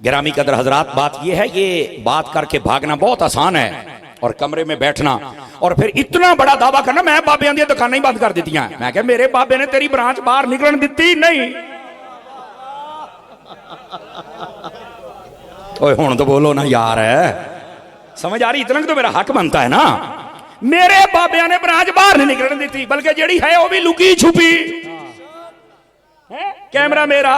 गिरामी कदर हजरात, बात यह है, ये बात करके भागना बहुत आसान है और कमरे में बैठना और फिर इतना बड़ा दावा करना मैं बाबियां दी दुकानें ही बंद कर दी। मैं क्या मेरे बाबे ने तेरी ब्रांच बाहर निकलन दी नहीं। ओए हुण तो बोलो ना यार, है समझ आ रही? इतना तो मेरा हक बनता है ना। मेरे बाबिया ने ब्रांच बाहर नहीं निकलन दी, बल्कि जेड़ी है वो भी लुकी छुपी है। कैमरा मेरा,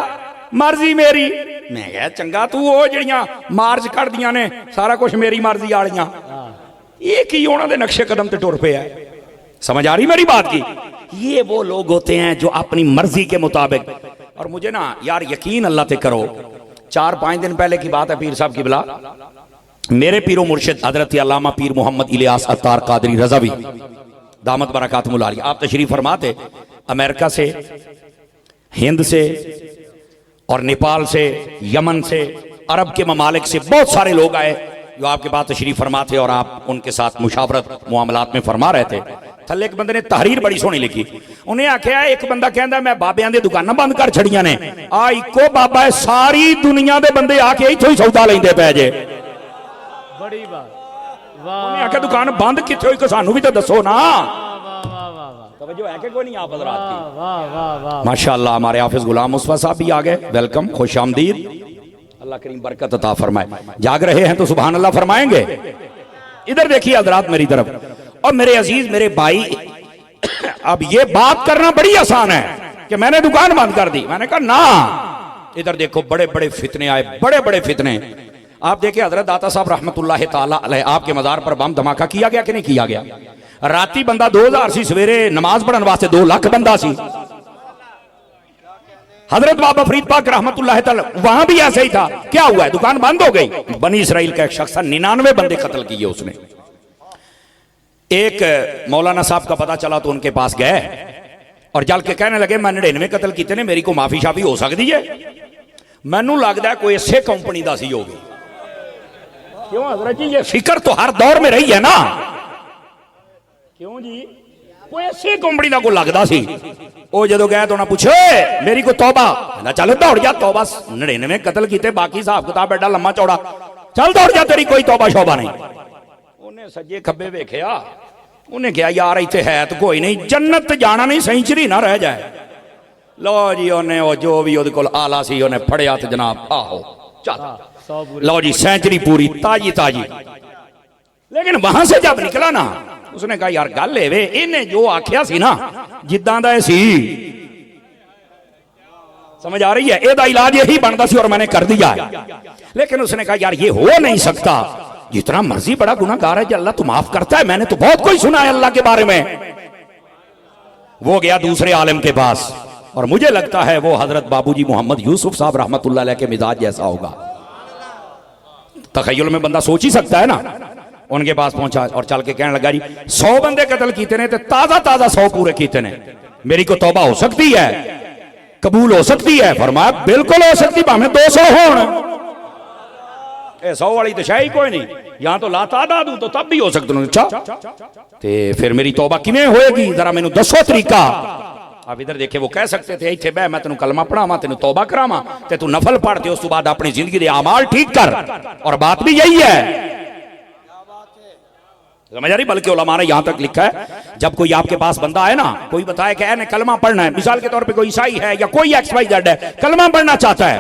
मर्जी मेरी। मैं कहा चंगा तू वो जड़ियां मार्च कर दिया ने सारा कुछ मेरी मर्जी वालियां, ये की उन्होंने नक्शे कदम ते टुर पे है। समझ आ रही मेरी बात की? ये वो लोग होते हैं जो अपनी मर्जी के मुताबिक। और मुझे ना यार यकीन अल्लाह ते करो, 4-5 दिन पहले की बात है, पीर साहब की बिला मेरे पीरो मुर्शिद हजरत अल्लामा पीर मोहम्मद इलियास अत्तार कादरी रज़वी दामत बरकातुहुल आलिया, आप तशरीफ फरमाते अमेरिका से, हिंद से और नेपाल से, यमन से, अरब के ममालिक से बहुत सारे लोग आए जो आपके पास तशरीफ फरमा थे और आप उनके साथ मुशावरत मुआमलात में फरमा रहे थे। थले एक बंदे ने तहरीर बड़ी सोहनी लिखी, उन्हें आख्या एक बंदा कहता मैं बाबियां दी दुकानां बंद कर छड़ियां ने, आ इको बाबा है सारी दुनिया दे बंदे आके इत्थों ही सौदा लेंदे पै जे। बड़ी बात, उन्हें आख्या दुकान बंद कित्थे होई, सानू भी तो दसो ना। तवज्जो है कि कोई नहीं आप हज़रात की? माशाअल्लाह हमारे हाफिज गुलाम मुस्तफा साहब भी आ गए, वेलकम, खुश आमदीद, अल्लाह करीम बरकत अता फरमाए। जाग रहे हैं तो सुभान अल्लाह फरमाएंगे। इधर देखिए हज़रात मेरी तरफ, और मेरे अजीज मेरे भाई, अब ये बात करना बड़ी आसान है कि मैंने दुकान बंद कर दी। मैंने कहा ना, इधर देखो बड़े बड़े फितने आए, बड़े बड़े फितने। आप देखिए हजरत दाता साहब रहमतुल्लाह ताला अलैह, आपके मज़ार पर बम धमाका किया गया कि नहीं किया गया? राती बंदा 2000 सी, सवेरे नमाज पढ़ने वास्ते 2 लाख बंदा सी। हजरत बाबा फरीद पाक रहमतुल्लाह ताला वहां भी ऐसे ही था। क्या हुआ है? दुकान बंद हो गई। बनी इसराइल का एक शख्स 99 बंदे कत्ल किए उसने। एक मौलाना साहब का पता चला तो उनके पास गए और जल के कहने लगे मैं 99 कत्ल किए ने, मेरी को माफी शाफी हो सकती है? मैनू लगता है कोई इसे कंपनी का सी होगी। क्यों हजरत जी, ये फिक्र तो हर दौर में रही है ना। क्यों जी? कोई इसे कंपनी का कोई लगता सी। वो जो गए तो उन्हें पूछे मेरी को तौबा, चल दौड़ जा, तौबा 99 कत्ल किए, बाकी हिसाब किताब एडा लम्मा चौड़ा, चल दौड़ जा, तेरी कोई तौबा शौबा नहीं। उन्हें सज्जे खब्बे वेख्या, उन्हें कहा यार इतने है तो कोई नहीं, जन्नत जाना नहीं, सेंचुरी ना रह जाए। लो जी उन्हें जो भी वो आला सी उन्हें फड़िया तो जनाब आहो चल, लो जी सेंचुरी पूरी ताजी ताजी। लेकिन वहां से जब निकला ना, उसने कहा यार गल वे, इन्हें जो आख्या सी ना जिद्दां दा सी, समझ आ रही है, एदा इलाज यही बनता सी और मैंने कर दिया। लेकिन उसने कहा यार ये हो नहीं सकता, जितना मर्जी बड़ा गुनाहगार है अल्लाह तो माफ करता है, मैंने तो बहुत कुछ सुना है अल्लाह के बारे में। वो गया दूसरे आलिम के पास और मुझे लगता है वो हजरत बाबूजी मोहम्मद यूसुफ साहब रहमतुल्लाह अलैह के मिजाज जैसा होगा। तखय्युल में बंदा सोच ही सकता है ना। उनके पास पहुंचा और चल के कहने लगा जी 100 बंदे कत्ल किए ने, ताजा ताजा 100 पूरे किए ने, मेरी को तौबा हो सकती है, कबूल हो सकती है? फरमाया बिल्कुल हो सकती, भावे 200 होण, 100 वाली तो शायद कोई नहीं, यहां तो लातादाद हूं तो तब भी हो सकते। अच्छा ते फिर मेरी तौबा किवें होएगी, जरा मैनू दसो तरीका। अब इधर देखे वो कह सकते थे इत्थे बह मैं तेन कलमा पढ़ावा, तेन तौबा करावा, ते तू नफल पढ़ते उस तो बाद अपनी जिंदगी के आमाल ठीक कर, और बात भी यही है, समझ आ रही? बल्कि उलमा ने यहां तक लिखा है जब कोई आपके पास बंदा है ना, कोई बताए कि ने कलमा पढ़ना है, मिसाल के तौर पे कोई ईसाई है या कोई XYZ है कलमा पढ़ना चाहता है,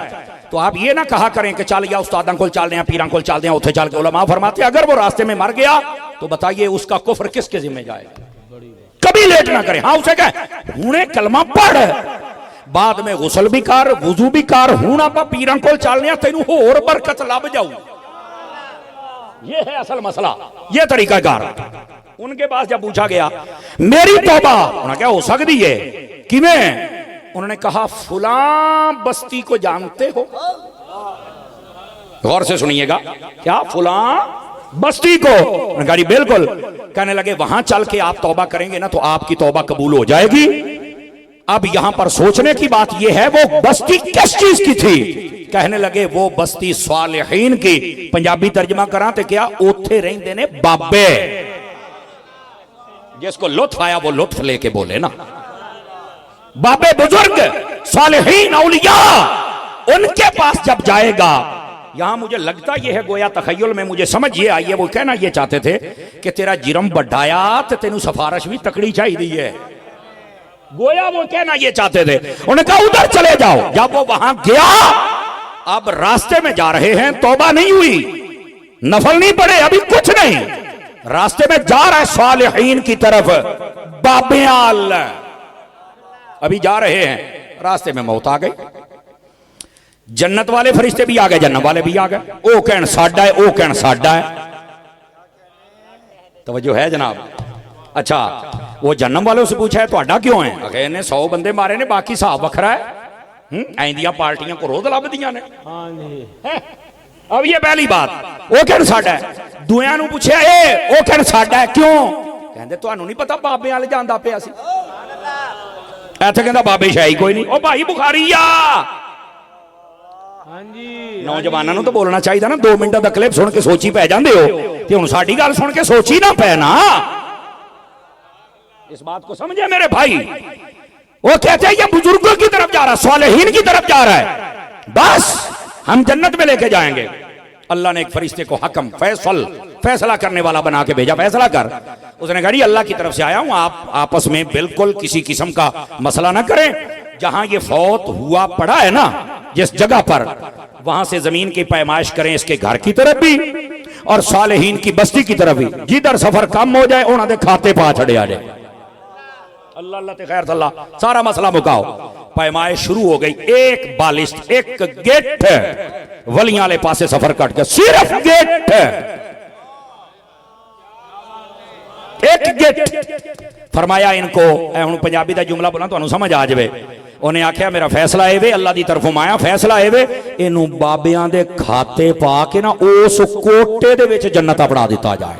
तो आप ये ना कहा करें कि चल या उस्तादां को चल दें, पीरां को चल दें, उथे चल के। उलमा फरमाते अगर वो रास्ते में मर गया तो बताइए उसका कुफ्र किसके जिम्मे जाएगा? कभी लेट ना करें। हाँ उसे कहे हुणे कलमा पढ़, बाद में गुसल भी कर, वुजू भी कर, हुण आपां पीरां को चलने तेनू होर बरकत लभ जाऊ। ये है असल मसला, ये तरीका कार। उनके पास जब पूछा गया मेरी तौबा, उन्होंने क्या हो सकती है किवें? उन्होंने कहा फुलां बस्ती को जानते हो? गौर से सुनिएगा, क्या फुलां बस्ती को? उन्होंने कहा बिल्कुल। कहने लगे वहां चल के आप तौबा करेंगे ना तो आपकी तौबा कबूल हो जाएगी। अब यहां पर सोचने की बात यह है वो बस्ती किस चीज की थी? कहने लगे वो बस्ती सालिहीन की, पंजाबी तर्जमा करा तो क्या ओथे रहंदे ने बाबे, जिसको लुत्फ आया वो लुत्फ लेके बोले ना, बाबे बुजुर्ग सालिहीन औलिया, उनके पास जब जाएगा यहां मुझे लगता यह है गोया तखय्युल में मुझे समझ ये आई है, वो कहना ये चाहते थे कि तेरा जिरम बढ़ाया तो तेनू सफारिश भी तकड़ी चाहिए है। गोया वो कहना ये चाहते थे। उन्होंने कहा उधर चले जाओ। जब वो वहां गया, अब रास्ते में जा रहे हैं, तौबा नहीं हुई, नफल नहीं पड़े, अभी कुछ नहीं, रास्ते में जा रहा है सालिहीन की तरफ, बाबियाल अभी जा रहे हैं, रास्ते में मौत आ गई। जन्नत वाले फरिश्ते भी आ गए, जन्नत वाले भी आ गए। ओ कहन साडा है, ओ कहन साडा है। तवज्जो है जनाब। अच्छा, वो जन्नत वालों से पूछा है तो क्यों है? अगे ने 100 बंदे मारे ने, बाकी हिसाब वखरा है। ऐंदियां पार्टियां को रोज लभदियां ने। हाँ जी। अब ये पहली बात, ओ कहन साडा है। दूसरिਆਂ ਨੂੰ ਪੁੱਛਿਆ ए ओ कहन साडा है, क्यों? कहंदे ਤੁਹਾਨੂੰ नहीं पता बाबे वाले ਜਾਂਦਾ ਪਿਆ ਸੀ। ਇੱਥੇ ਕਹਿੰਦਾ ਬਾਬੇ ਸ਼ਾਹੀ ਕੋਈ नहीं। ओ भाई बुखारी आ। हाँ जी। नौजवानों ਨੂੰ तो बोलना चाहिए ना, 2 मिनट का क्लिप सुन के सोची पै जाते हो, ते हुण साडी गल सुन के सोची ना पै ना। इस बात को समझे मेरे भाई। वो कहते हैं ये बुजुर्गों की तरफ जा रहा है, सालेहीन की तरफ जा रहा है, बस हम जन्नत में लेके जाएंगे। अल्लाह ने एक फरिश्ते को हकम फैसला करने वाला बना के भेजा, फैसला कर। उसने कहा अल्लाह की तरफ से आया हूं, आप आपस में बिल्कुल किसी किस्म का मसला ना करें। जहां ये फौत हुआ पड़ा है ना, जिस जगह पर, वहां से जमीन की पैमाइश करें, इसके घर की तरफ भी और सालेहीन की बस्ती की तरफ भी। जिधर सफर कम हो जाए उन्होंने खाते पा छड़े आ जाए। अल्लाह अल्लाह ते खैर अल्लाह, सारा मसला मुकाओ। पैमाइश शुरू हो गई। एक बालिस्ट, एक गेट वलियां वाले पासे सफर कट गया, सिर्फ गेट, एक गेट। फरमाया इनको, हुण पंजाबी का जुमला बोला तो समझ आ जाए। उन्हें आख्या मेरा फैसला है वे, अल्लाह की तरफों आया फैसला है वे, इनू बाबियां दे खाते पा के ना उस कोटे दे विच जन्नत अपना दिता जाए।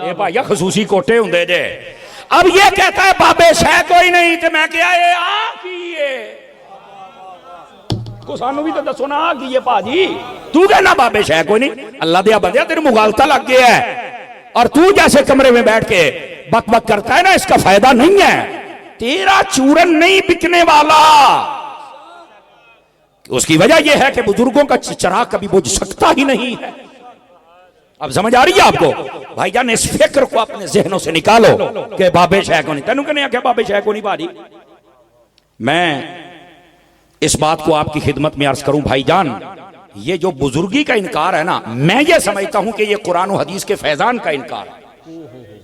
ये भाई खसूसी कोटे हुंदे जे। अब ये कहता है बाबे शह कोई नहीं, तो मैं क्या है आ की है को सानू भी तो दसो ना आ की है भाजी। तू कहना बाबे शह कोई नहीं, अल्लाह दिया बंदिया तेरे मुगालता लग गया है, और तू जैसे कमरे में बैठ के बक बक करता है ना, इसका फायदा नहीं है। तेरा चूरन नहीं बिकने वाला। उसकी वजह यह है कि बुजुर्गों का चिराग कभी बुझ सकता ही नहीं है। अब समझ आ रही है आपको भाईजान? इस फिक्र को अपने जहनों से निकालो कि बाबे शह को नहीं। तेनू कहने आख्या बाबे शह को नहीं भाजी। मैं इस बात को आपकी खिदमत में अर्ज करूं भाईजान, ये जो बुजुर्गी का इनकार है ना, मैं ये समझता हूं कि ये कुरान और हदीस के फैजान का इनकार है।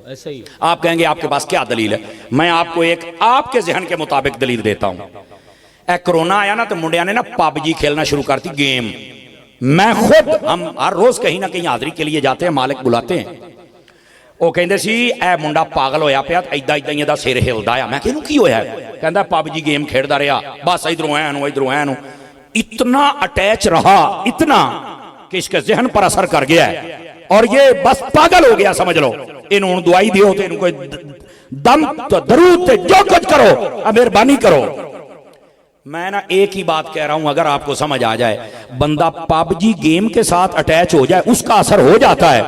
ऐसे ही। आप कहेंगे आपके पास क्या दलील है? मैं आपको एक आपके जहन के मुताबिक दलील देता हूं। कोरोना आया ना, तो मुंडिया ने ना पबजी खेलना शुरू कर दी, गेम। मैं खुद, हम हर रोज कहीं ना कहीं हाजरी के लिए जाते हैं, मालिक बुलाते हैं। वो कहते सी ए मुंडा पागल होया पिया, इदा इदा ही सिर हिलदा आ। मैं कहूं की होया? कहता पबजी गेम खेलदा रहा, बस इधरों ऐनू इतना अटैच रहा, इतना कि इसके जहन पर असर कर गया है, और ये बस पागल हो गया समझ लो। इन्होंने दवाई दियो तो इनको दम तो दरूद तो जो कुछ करो, मेहरबानी करो। मैं ना एक ही बात कह रहा हूं, अगर आपको समझ आ जाए, बंदा पबजी गेम के साथ अटैच हो जाए, उसका असर हो जाता है।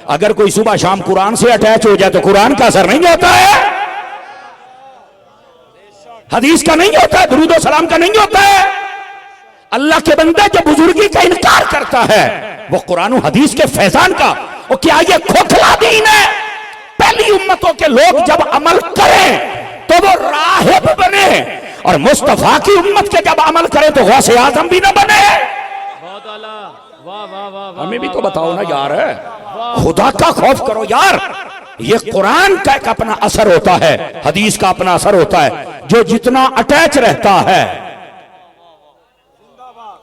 अगर कोई सुबह शाम कुरान से अटैच हो जाए तो कुरान का असर नहीं होता है, हदीस का नहीं होता है, दुरूद और सलाम का नहीं होता है। अल्लाह के बंदे जो बुजुर्गी का इनकार करता है, वो कुरान और हदीस के फैजान का, वो क्या ये खोखला दीन है? पहली उम्मतों के लोग जब अमल करें तो वो राहिब बने, और मुस्तफा की उम्मत के जब अमल करें तो गौसे आजम भी ना बने। बहुत आला। वाह वाह वाह। हमें भी तो बताओ ना यार, खुदा का खौफ करो यार। ये कुरान का एक अपना असर होता है, हदीस का अपना असर होता है। जो जितना अटैच रहता है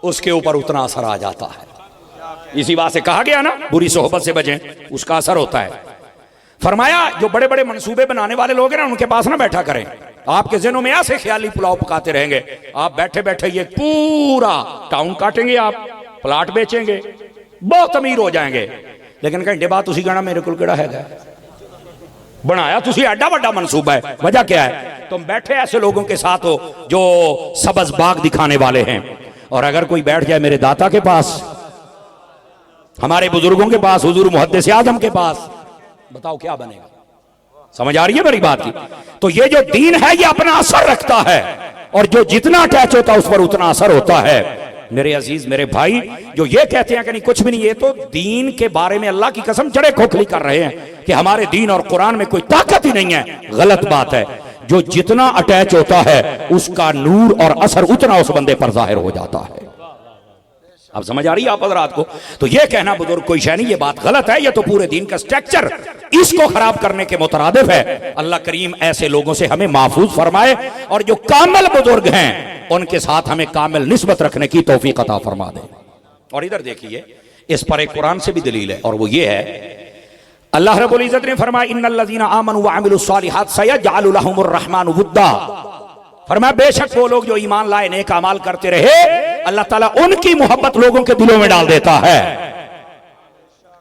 उसके ऊपर उतना असर आ जाता है। इसी बात से कहा गया ना, बुरी सोहबत से बचें, उसका असर होता है। फरमाया जो बड़े बड़े मंसूबे बनाने वाले लोग हैं ना, उनके पास ना बैठा करें। आपके जहनों में ऐसे ख्याली पुलाव पकाते रहेंगे, आप बैठे बैठे ये पूरा टाउन काटेंगे, आप प्लाट बेचेंगे, बहुत अमीर हो जाएंगे। लेकिन घंटे बाद तुसी कहना मेरे को केड़ा है बनाया तुसी एडा बड़ा मंसूबा है। वजह क्या है? तुम बैठे ऐसे लोगों के साथ हो जो सबज बाग दिखाने वाले हैं। और अगर कोई बैठ जाए मेरे दाता के पास, हमारे बुजुर्गों के पास, हुजूर मुहद्दिस आजम के पास, बताओ क्या बनेगा? समझ आ रही है मेरी बात की? तो ये जो दीन है ये अपना असर रखता है, और जो जितना अटैच होता है उस पर उतना असर होता है। मेरे अजीज मेरे भाई, जो ये कहते हैं कि नहीं कुछ भी नहीं, ये तो दीन के बारे में अल्लाह की कसम जड़े खोखली कर रहे हैं कि हमारे दीन और कुरान में कोई ताकत ही नहीं है। गलत बात है। जो जितना अटैच होता है उसका नूर और असर उतना उस बंदे पर जाहिर हो जाता है। अब समझ आ रही है आप हजरात को? तो ये कहना बुजुर्ग कोई शय नहीं, ये बात गलत है। ये तो पूरे दीन का स्ट्रक्चर इसको खराब करने के मुतरादिफ है। अल्लाह करीम ऐसे लोगों से हमें महफूज फरमाए और जो कामिल बुजुर्ग हैं उनके साथ हमें कामिल निस्बत रखने की तौफीक अता फरमा दे। और इधर देखिए, इस पर एक कुरान से भी दलील है और वो ये है, अल्लाह रब्बुल इज्जत ने फरमाया इन्नल्लज़ीना आमनू व अमिलुस सालिहात सयजअलु लहुमुर रहमानु वुद्दा। फरमाया बेशक वो लोग जो ईमान लाए नेक अमाल करते रहे, अल्लाह ताला उनकी मोहब्बत लोगों के दिलों में डाल देता है।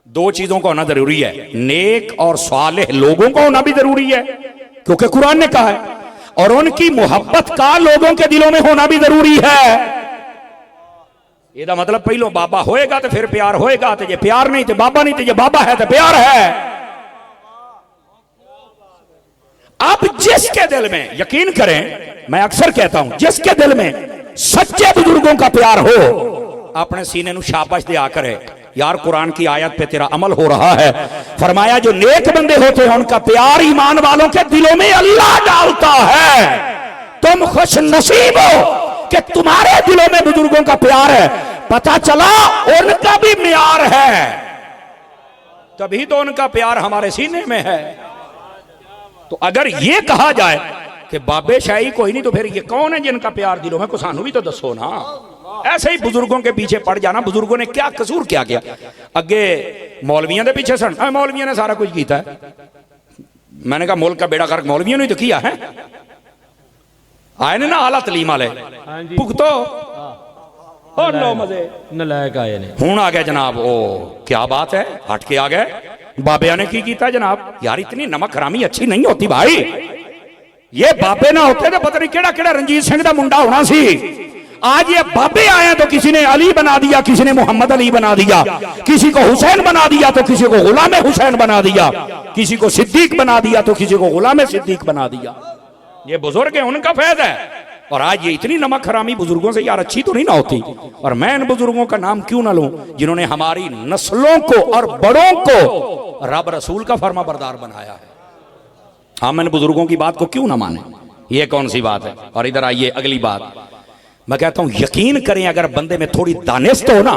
दो चीजों का होना जरूरी है, नेक और सालेह लोगों का होना भी जरूरी है क्योंकि कुरान ने कहा है, और उनकी मोहब्बत का लोगों के दिलों में होना भी जरूरी है। ਇਹਦਾ मतलब पहलो बाबा होएगा तो फिर प्यार होएगा, तो जे प्यार नहीं तो बाबा नहीं, तो जे बाबा है तो प्यार है। अब जिसके दिल में, यकीन करें मैं अक्सर कहता हूं, जिसके दिल में सच्चे बुजुर्गों का प्यार हो, अपने सीने नु शाबाश दिया करे, यार कुरान की आयत पे तेरा अमल हो रहा है। फरमाया जो नेक बंदे होते हैं उनका प्यार ईमान वालों के दिलों में अल्लाह डालता है। तुम खुश नसीब हो कि तुम्हारे दिलों में बुजुर्गों का प्यार है। पता चला उनका भी म्यार है, तभी तो उनका प्यार हमारे सीने में है। तो अगर ये कहा जाए कि बाबे शाही कोई नहीं, तो फिर ये कौन है जिनका प्यार दिलों में? को सानू भी तो दसो ना। ऐसे ही बुजुर्गों के पीछे पड़ जाना, बुजुर्गों ने क्या कसूर क्या किया? अगे मौलवियों के पीछे सन, मौलवियों ने सारा कुछ किया है। मैंने कहा मुल्क का बेड़ा गर्क मौलवियों ने तो किया है। आए ने ना आला तलीम वाले भुगतो और लो मजे नलायक आए ने। हूं आ गया जनाब, ओ क्या बात है, हट के आ गए। बाबिया ने की कीता जनाब? यार इतनी नमक हरामी अच्छी नहीं होती भाई। ये बाबे ना होते तो पता नहीं केड़ा केड़ा रंजीत सिंह का मुंडा होना सी। आज ये बाबे आए तो किसी ने अली बना दिया, किसी ने मोहम्मद अली बना दिया, किसी को हुसैन बना दिया तो किसी को गुलाम हुसैन बना दिया, किसी को सिद्दीक बना दिया तो किसी को गुलाम सिद्दीक बना दिया। ये बुजुर्ग है, उनका फैद है। और आज ये इतनी नमक हरामी बुजुर्गों से यार अच्छी तो नहीं ना होती। और मैं इन बुजुर्गों का नाम क्यों ना लूं जिन्होंने हमारी नस्लों को और बड़ों को रब रसूल का फर्मा बरदार बनाया है। हम इन बुजुर्गों की बात को क्यों ना माने? ये कौन सी बात है? और इधर आइए अगली बात, मैं कहता हूं यकीन करें अगर बंदे में थोड़ी दानिश हो ना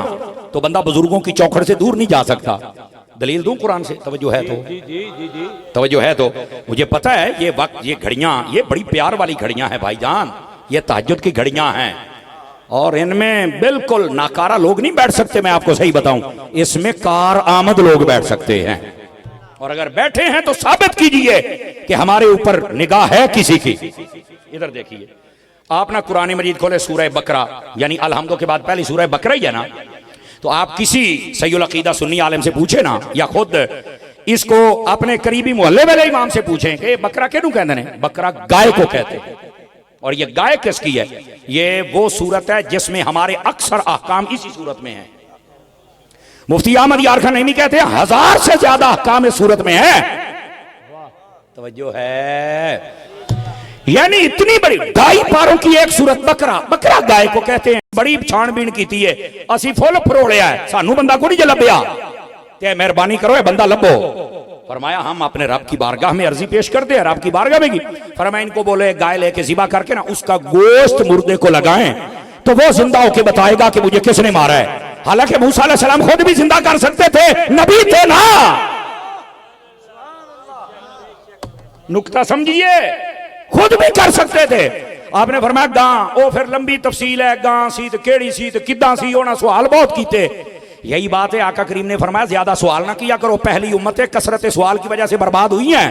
तो बंदा बुजुर्गों की चौखड़ से दूर नहीं जा सकता। दलील दूं कुरान से? तवज्जो है तो? तवज्जो है तो? मुझे पता है ये वक्त, ये घड़ियां, ये बड़ी प्यार वाली घड़ियां हैं भाईजान, ये तहज्जुद की घड़ियां हैं और इनमें बिल्कुल नाकारा लोग नहीं बैठ सकते। मैं आपको सही बताऊं, इसमें कार आमद लोग बैठ सकते हैं। और अगर बैठे हैं तो साबित कीजिए कि हमारे ऊपर निगाह है किसी की। इधर देखिए, आप ना कुरान मजीद खोले, सूरह बकरा, यानी अलहम्दो के बाद पहली सूरह बकरा ही है ना, तो आप किसी सैयुल अकीदा सुन्नी आलिम से पूछे ना, या खुद इसको अपने करीबी मोहल्ले वाले इमाम से पूछें कि बकरा क्यों कहते हैं? बकरा गाय को कहते हैं। और ये गाय किसकी है? ये वो सूरत है जिसमें हमारे अक्सर अहकाम इसी सूरत में है। मुफ्ती अहमद यार खान नईमी कहते हैं 1000 से ज्यादा अहकाम इस सूरत में है। तवज्जो है? यानी इतनी बड़ी 2.5 पारों की एक सूरत बकरा, बकरा गाय को कहते हैं। बड़ी छानबीन की है, असी फुल फरोड़िया है, सानू बंदा को नहीं लभ्या, ते मेहरबानी करो बंदा लभो। फरमाया हम अपने रब की बारगाह में अर्जी पेश करते हैं। रब की बारगाह में की फरमाया इनको बोले गाय लेके ज़िबा करके ना उसका गोश्त मुर्दे को लगाएं तो वो जिंदा होके बताएगा कि मुझे किसने मारा है। हालांकि मूसा अलैहिस्सलाम खुद भी जिंदा कर सकते थे, नबी थे ना। नुक्ता समझिए, खुद भी कर सकते थे। आपने फरमाया गां, ओ फिर लंबी तफसील है, गां सी तो केड़ी सी तो किदा सी, होना सवाल बहुत कीते। यही बात है, आका करीम ने फरमाया ज्यादा सवाल ना किया करो, पहली उम्मत है कसरत सवाल की वजह से बर्बाद हुई है।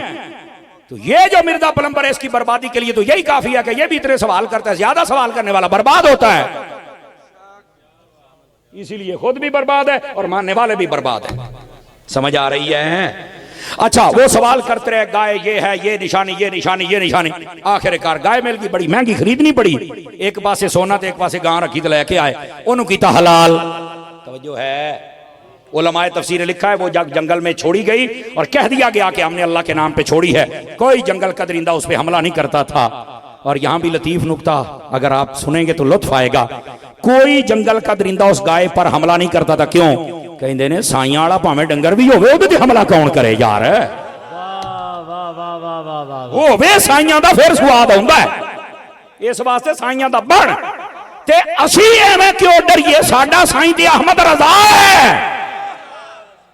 तो ये जो मिर्जा पलंबर है इसकी बर्बादी के लिए तो यही काफी है कि ये भी इतने सवाल करता है। ज्यादा सवाल करने वाला बर्बाद होता है, इसीलिए खुद भी बर्बाद है और मानने वाले भी बर्बाद है। समझ आ रही है? अच्छा, वो सवाल करते रहे गाय ये है, ये निशानी, ये निशानी, ये निशानी। आखिरकार गाय मिल गई, बड़ी महंगी खरीदनी पड़ी। एक पासे सोना तो एक पासे गां रखी तो लेके आए, उन्होंने कीता हलाल। तवज्जो है? उलमाए तफसीर ने लिखा है वो जंगल में छोड़ी गई और कह दिया गया कि हमने अल्लाह के नाम पे छोड़ी है। कोई जंगल का दरिंदा उस पर हमला नहीं करता था। और यहां भी लतीफ नुक्ता अगर आप सुनेंगे तो लुत्फ आएगा। कोई जंगल का दरिंदा उस गाय पर हमला नहीं करता था। क्यों? कहते ने साइयां वाला भावें डंगर भी होवे ओदे ते हमला कौन करे यार। वाह वाह वाह वाह वाह वाह वाह। होवे साइयां दा फिर स्वाद आउंदा है। इस वास्ते साइयां दा बण ते असी एवें क्यों डरिए? साडा साईं ते अहमद रजा है,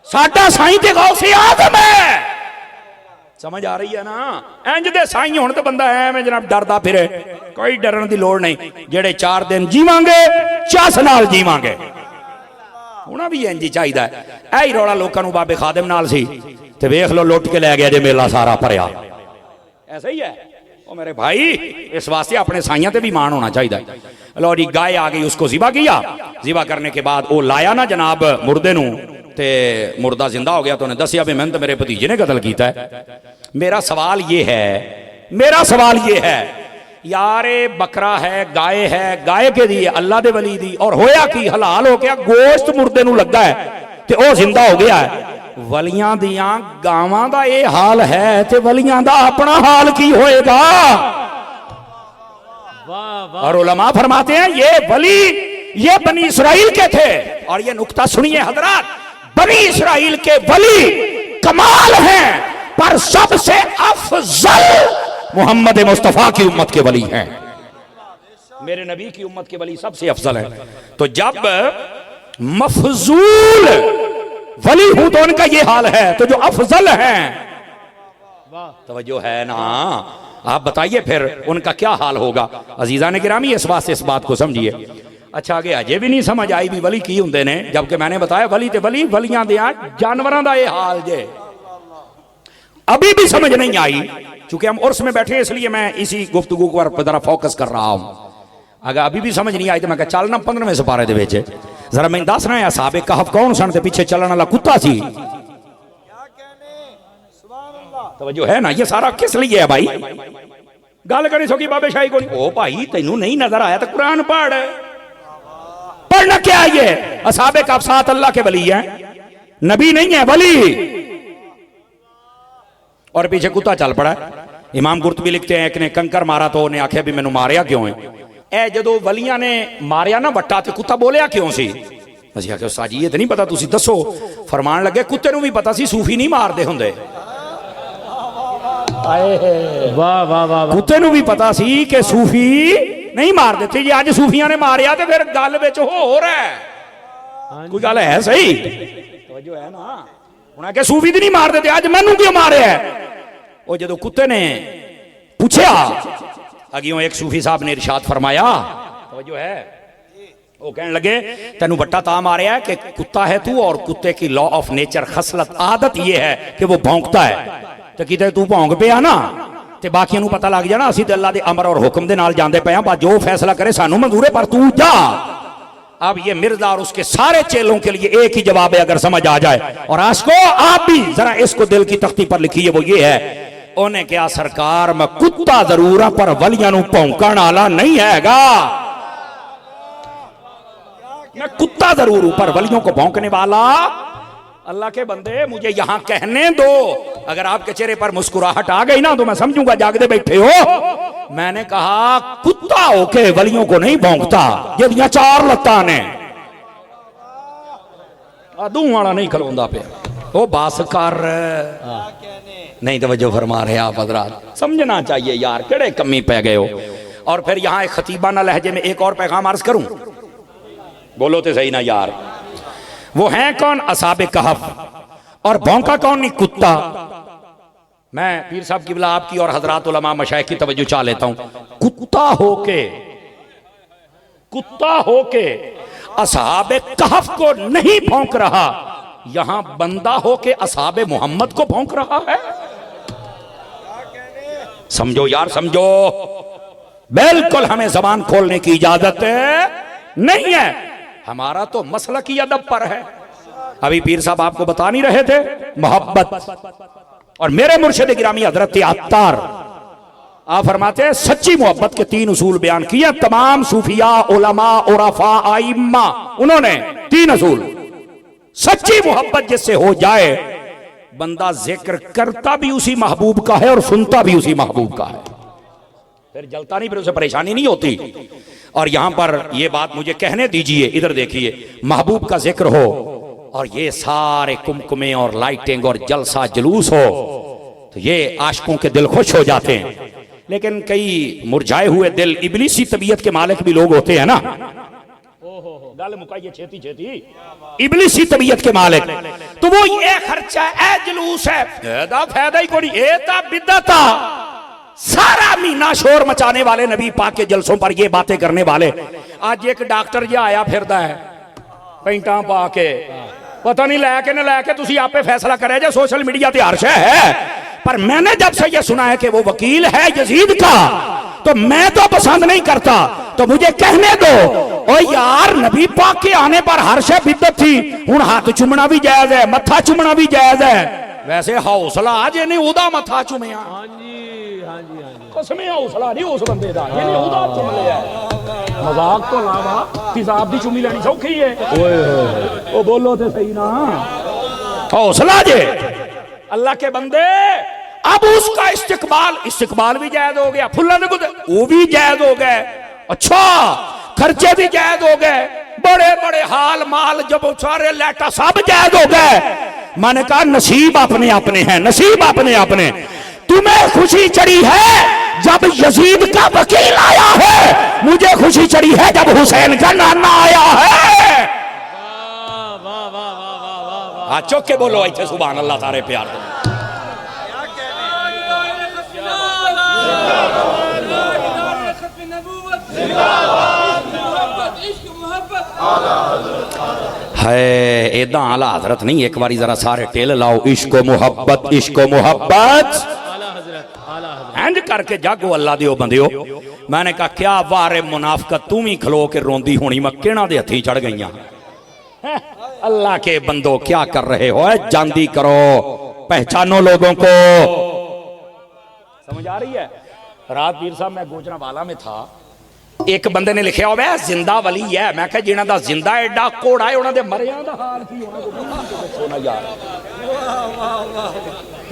साडा साईं ते गौसे आजम है। समझ आ रही है ना? इंज दे साईं होण ते बंदा एवें जनाब डरदा फिरे, कोई डरन दी लोड़ नहीं। जेड़े 4 दिन जीवांगे चस नाल जीवांगे, होना भी इंज ही चाहिदा है। ऐ ही रौला लोकां नूं बाबे खादिम नाल सी ते वेख लो लुट के लै गया जे मेला सारा भरिया। ऐसा ही है ओ मेरे भाई। इस वास्ते अपने साइयां ते भी मान होना चाहिए। लो जी गाय आ गई, उसको ज़िबा किया। ज़िबा करने के बाद वो लाया ना जनाब मुर्दे नूं ते मुर्दा जिंदा हो गया। तो उन्हें दसिया भी मैंने तो मेरे भतीजे ने कतल किया है। मेरा सवाल ये है यार बकरा है, गाय के दी अल्लाह दे वली दी, और होया की हलाल हो गया, गोश्त मुर्दे नूं लगा है ते ओ जिंदा हो गया है। वलियां दियां गावां दा ये हाल है ते वलियां दा अपना हाल की होएगा? और उलमा फरमाते हैं ये वली ये बनी इसराइल के थे। और ये नुक्ता सुनिए हजरात, बनी इसराइल के वली कमाल हैं, पर सबसे अफजल मोहम्मद मुस्तफा की उम्मत के वली हैं। मेरे नबी की उम्मत के वली सबसे अफजल है। तो जब मफजूल वली हूं तो उनका ये हाल है, तो जो अफजल हैं, तवज्जो है ना? आप बताइए फिर उनका क्या हाल होगा। अजीजा ने गिरामी इस बात से इस बात को समझिए। अच्छा आगे अजे भी नहीं समझ आई भी वली की हुंदे ने, जबकि मैंने बताया वली ते वली वलियां दियां जानवरां दा ये हाल जे। अभी भी समझ नहीं आई, चूंकि हम उर्स में बैठे इसलिए मैं इसी गुफ्तगू पर जरा फोकस कर रहा हूं। अगर अभी भी समझ नहीं आई तो मैं चल ना 15वें सिपारे दे विच जरा मैं दसना है साहबे कहफ कौन सन ते पीछे चलने वाला कुत्ता सी। तवज्जो है ना? ये सारा किस लिए है भाई? गल करी सो की बाबे शाही को। ओ भाई तेनू नहीं नजर आया तो कुरान पढ़, पढ़ना क्या है? ये असहाबे का साथ अल्लाह के वली है, नबी नहीं है, वली। और पीछे कुत्ता चल पड़ा। इमाम गुर्तबी लिखते हैं एक ने कंकर मारा तो उन्हें आख्या भी मैनू मारिया क्यों है? ए जदों वलियां ने मारिया ना बट्टा ते कुत्ता बोलिया क्यों सी? ਅਸੀਂ ਆਖਿਆ ਸਾਜੀ ਇਹ ਤਾਂ ਨਹੀਂ ਪਤਾ, ਤੁਸੀਂ ਦੱਸੋ। फरमान लगे कुत्ते ਨੂੰ भी पता सी सूफी नहीं मारते ਹੁੰਦੇ। वाह वाह वाह। कुत्ते ਨੂੰ भी पता सी कि सूफी नहीं मार देते। जे अज सूफियां ने मारिया तो फिर गल विच होर है, कोई गल है सही? तवज्जो है ना? हुण आके सूफी दी नहीं मार देते, अज मैनू क्यों मारिया है? वो जदों कुत्ते ने पूछा अगियों एक सूफी साहब ने इरशाद फरमाया, तवज्जो है, वो कहने लगे तेनू बट्टा ता मारिया है कि कुत्ता है तू, और कुत्ते की लॉ ऑफ नेचर खसलत आदत ये है कि वो भौंकता है। तो किते तू भौंक पिया ना ते बाकियों पता लग जाना असीं ते अल्लाह दे अमर और हुक्म दे नाल जांदे पे हां, जो फैसला करे सानू मंजूर है, पर तू जा। अब ये मिर्जा और उसके सारे चेलों के लिए एक ही जवाब है अगर समझ आ जाए। और आशको आप भी जरा इसको दिल की तख्ती पर लिखिए, वो ये है, उन्हें क्या सरकार मैं कुत्ता जरूर पर वलियां नू भौंकण वाला नहीं हैगा। मैं कुत्ता जरूर हूं पर वलियों को भौंकने वाला अल्लाह के बंदे मुझे यहां कहने दो। अगर आपके चेहरे पर मुस्कुराहट आ गई ना तो मैं समझूंगा जागदे बैठे हो। मैंने कहा कुत्ता होके वलियों को नहीं भौंकता, जिहदियां 4 लत्तां ने आदू वाला नहीं खलोंदा पे। ओ बस कर, नहीं तवज्जो फरमा रहे आप हजरात, समझना चाहिए यार केड़े कमी पै गए हो। और फिर यहां एक खतीबाना लहजे में एक और पैगाम अर्ज करूं, बोलो तो सही ना यार। वो हैं कौन? असहाबे कहफ। और भौंका कौन? नहीं, कुत्ता। मैं पीर साहब की बिला आपकी और हजरात उलमा मशाइख की तवज्जो चाह लेता हूं। कुत्ता होके असहाबे कहफ को नहीं भौंक रहा, यहां बंदा होके असहाबे मोहम्मद को भौंक रहा है। समझो यार, समझो। बिल्कुल हमें जबान खोलने की इजाजत नहीं है, हमारा तो मसला की अदब पर है। अभी पीर साहब आपको बता नहीं रहे थे मोहब्बत, और मेरे मुर्शिद गिरामी हजरत अत्तार आप फरमाते हैं सच्ची मोहब्बत के 3 उसूल बयान किए तमाम सूफिया उलमा उरफा आइम्मा। उन्होंने 3 उसूल। सच्ची मोहब्बत जिससे हो जाए बंदा जिक्र करता भी उसी महबूब का है और सुनता भी उसी महबूब का है, फिर जलता नहीं, फिर उसे परेशानी नहीं होती। और यहां पर यह बात मुझे कहने दीजिए, इधर देखिए, महबूब का जिक्र हो और ये सारे कुमकुमे और लाइटिंग और जलसा जुलूस हो तो ये आशिकों के दिल खुश हो जाते हैं। लेकिन कई मुरझाए हुए दिल, इबलीसी तबीयत के मालिक भी लोग होते हैं ना, गल मुकाइए छेती छेती, इबलीसी तबीयत के मालिक, तो वो ये खर्चा है, जुलूस है, एदा फायदा ही कोई, ए ता बिदता, सारा महीना शोर मचाने वाले नबी पाक के जलसों पर ये बातें करने वाले। आज एक डॉक्टर जो आया फिरदा है पेंटा पा के, पता नहीं लैके न लैके, तुसी आपे फैसला करे जो सोशल मीडिया ते हर शय है, पर मैंने जब से ये सुना है कि वो वकील है यजीद का, तो मैं तो पसंद नहीं करता, तो मुझे कहने दो। ओ यार, नबी पाक के आने पर हर शय बिदत थी, हुण हाथ चुमना भी जायज है, मत्था चुमना भी जायज है। वैसे हौसला जिन्हें उदा मत्था चुमिया, हाँ जी, हाँ जी, हाँ जी। कसमें हौसला नहीं उस बंदे दा जिन्हें उदा चुम लिया। मजाक तो लावा, हिसाब दी चुमी लेनी सौखी है। ओए होए, ओ बोलो तो सही ना, हौसला जे अल्लाह के बंदे। अब उसका इस्तिकबाल भी जायज हो गया, फुल्ला ने वो भी जायज हो गए, अच्छा खर्चे भी जायज हो गए, बड़े बड़े हाल माल जब सारे लेटा सब जायज हो गए। मैंने कहा नसीब अपने अपने हैं, नसीब अपने अपने। तुम्हें खुशी चढ़ी है जब यजीद का वकील आया है, मुझे खुशी चढ़ी है जब हुसैन का नाना आया है। वाह वाह वाह वाह वाह वाह। चौक के बोलो इतने सुभान अल्लाह तारे प्यार। है एदा आला हजरत नहीं, एक बारी जरा सारे टेल लाओ, इश्को मोहब्बत, इश्को मोहब्बत इंज करके जागो अल्लाह दियो बंदियो। मैंने कहा क्या वारे मुनाफिकत, तू ही खलो के रोंदी होनी, मैं केना दे हथी चढ़ गई। अल्लाह के बंदो क्या कर रहे हो, जानदी करो, पहचानो लोगों को। समझ आ रही है? रात पीर साहब मैं गोजरावाला में था, एक बंदे ने लिखा हुआ जिंदा वली है। मैं कहा जिन्हां दा जिंदा एडा घोड़ा है, उन्हां दे मरियां दा हाल की होना, दसो ना यार,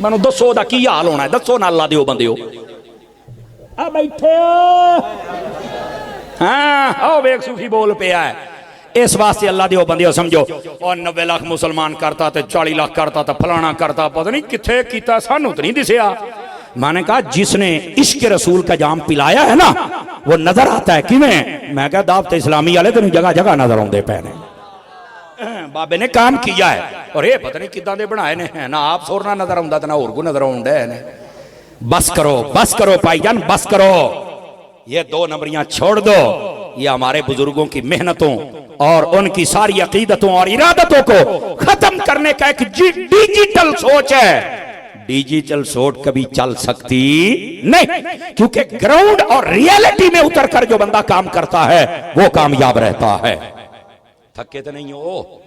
मैनू दसो दा की हाल होना है, दसो ना अल्लाह दियो बंदियो। आ बैठे हाँ, आओ वेख सूफी बोल पिया है। इस वास्ते अल्लाह दियो बंदियो समझो, और 90 लाख मुसलमान करता ते 40 लाख करता ते फलाना करता, पता नहीं किथे कीता, सानू तो नहीं दिसिया। मैंने कहा जिसने इश्क रसूल का जाम पिलाया है ना, वो नजर आता है किवें। मैं कहा दावत इस्लामी वाले तेन जगह जगह नजर आते पे ने, बाबे ने काम किया है, और ये पता नहीं किदां दे बनाए ने, ना आप सोरना नजर आंदा ना होर को नजर आउंदा है। बस करो भाईजान, बस करो, ये 2 नंबरियां छोड़ दो। ये हमारे बुजुर्गों की मेहनतों और उनकी सारी अकीदतों और इरादतों को खत्म करने का एक डिजिटल सोच है। डिजिटल सोच कभी चल सकती नहीं, क्योंकि ग्राउंड और रियलिटी में उतरकर जो बंदा काम करता है वो कामयाब रहता है। थके तो नहीं हो?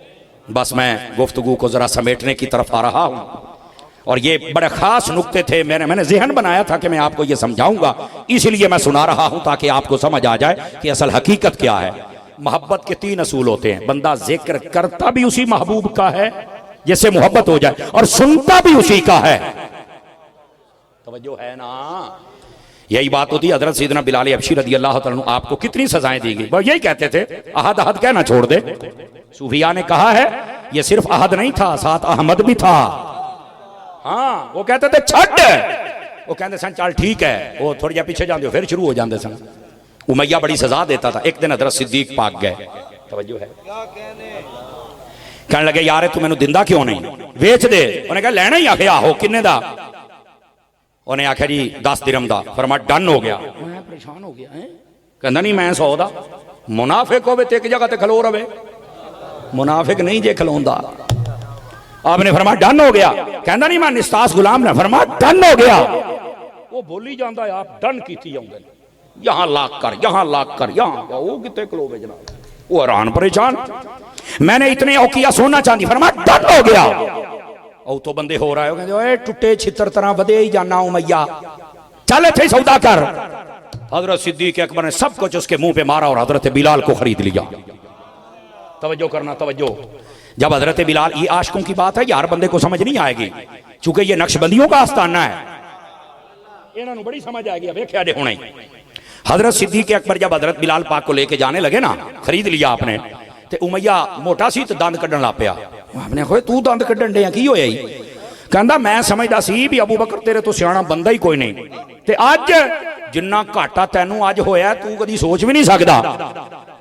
बस मैं गुफ्तगू को जरा समेटने की तरफ आ रहा हूं, और ये बड़े खास नुक्ते थे, मैंने ज़हन बनाया था कि मैं आपको ये समझाऊंगा, इसलिए मैं सुना रहा हूं ताकि आपको समझ आ जाए कि असल हकीकत क्या है। मोहब्बत के 3 असूल होते हैं, बंदा जिक्र करता भी उसी महबूब का है जिससे मोहब्बत हो जाए, और सुनता भी उसी का है। तवज्जो है ना? यही बात होती है। हजरत सैयदना बिलाल हबशी रज़ी अल्लाह तआला अन्हु आपको कितनी सजाएं दी गई, वो यही कहते थे अहद अहद कहना छोड़ दे। सूफिया ने कहा है ये सिर्फ अहद नहीं था, साथ अहमद भी था। हाँ, वो कहते थे छट, वो कहते सन चल ठीक है, वो थोड़ी जा पीछे जाते फिर शुरू हो जाते सन। उमैया बड़ी सजा देता था। एक दिन हजरत सिद्दीक पाक गए, तवज्जो है, कहने लगे यार तू मैनू दिंदा क्यों नहीं, वेच दे। उन्हें कहा लेना ही, आखे आहो किन्ने दा? उन्हें आख्या जी 10 दिरहम दा। फरमाया डन हो गया। मैं परेशान हो गया, कहना नहीं मैं 100 दा। मुनाफिक होवे ते एक जगह ते खलो रवे, मुनाफिक नहीं जे खलोंदा। आपने फरमाया डन हो गया। कहना नहीं मैं निस्तास गुलाम ने। फरमाया डन हो गया। वो बोली जाता है आप डन कीती आउंदे, यहां लाख कर, यहां लाख कर, यहां वो किते खलोवे जनाब। वो हैरान परेशान, मैंने इतने औकिया सोना चांदी। फरमाया डन हो गया। और तो बंदे हो रहा है, कहते ओए टुटे छितर तरह वधे ही जाना उमैया, चल इत्थे सौदा कर। हजरत सिद्दीक अकबर ने सब कुछ उसके मुंह पे मारा और हजरत बिलाल को खरीद लिया। तवज्जो करना, तवज्जो। जब हजरत बिलाल, ये आशिकों की बात है, यार बंदे को समझ नहीं आएगी, चूंकि ये नक्शबंदियों का आस्थाना है, इन्होंने बड़ी समझ आएगी। वेख्या जे हुणे हजरत सिद्दीक अकबर जब हजरत बिलाल पाक को लेके जाने लगे ना, खरीद लिया आपने, ते उमैया मोटा सी तो दंद कड्ढन लग पिया। आपने कहा तू दंद कड्ढन डे की होया? कहंदा मैं समझदा सी भी अबू बकर तेरे तो सियाणा बंदा ही कोई नहीं, ते अज जिन्ना घाटा तैनू अज होया तू कदी सोच भी नहीं सकदा।